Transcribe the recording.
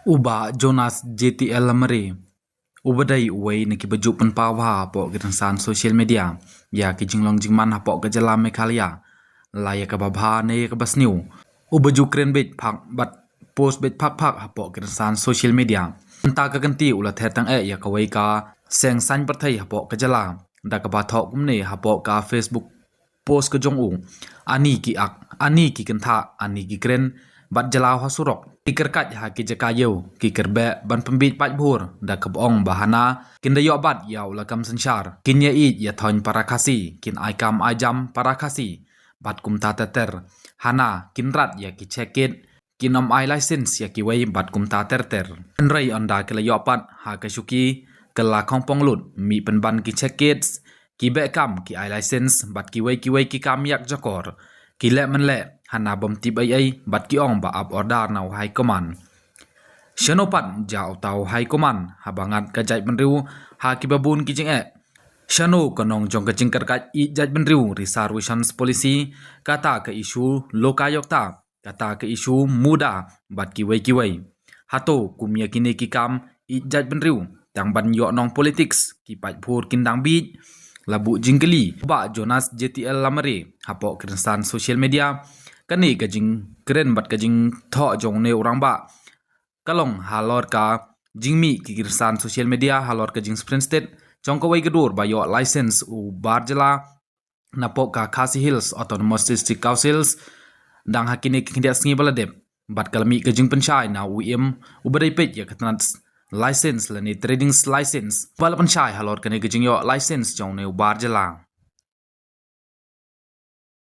Uba Jonas JTL lamare ubadai uway niki baju pawa po gitansan social media ya ki jinglong jingman hapo ke jala Meghalaya laya ka babha ne ka basniu ubaju kren bet phak bat post bet phak hapo gitansan social media ta ka ganti ula thetang ya ka wai ka seng san pathai hapo ke jala da ka ba thok kumne hapo ka Facebook post ke jong u ani ki kan tha ani ki kren bat jala hasurok kiker kat ha ki jakayo kiker be ban pembit pat bur da kabong bahana kin da yo bat yaw la kam sanchar kin ya i ya thon parakasi kin ai kam ai jam parakasi bat kum ta ter hana kin rat ya ki cheket kin om ai license ya ki wei bat kum ta ter an rai onda ke la yo pat ha ka shuki kala khongpong lut mi pen ban ki cheket ki be kam ki ai license bat ki wei ki kam yak jakor ki le man le hana bom tip ai bat ki ong ba up order now high command shanopat jaw tau high command habangat ka jai benriu ha ki babun ki jing shano kanong jong ka jingkar ka i jai benriu reservations policy kata ka issue lokayokta kata ka issue muda bat ki wei hato kumya kini ki kam i jai benriu tang ban yo nong politics ki pat phur kindang bi labu jingkeli ba Jonas JTL lamare hapo kirsan social media kani kajing keren bat kajing tho jong ne orang ba kalong halor ka jingmi kirsan social media halor kajing sprint state jong ko wai gadur ba yo license u barjala napo ka Khasi Hills Autonomous District Councils dang hakini kindia sngi baladep bat kalmi kajing penchai na uim ubadai pet ya katnat license lani trading license balapan chai halor kani kajing yo license jong ne u barjala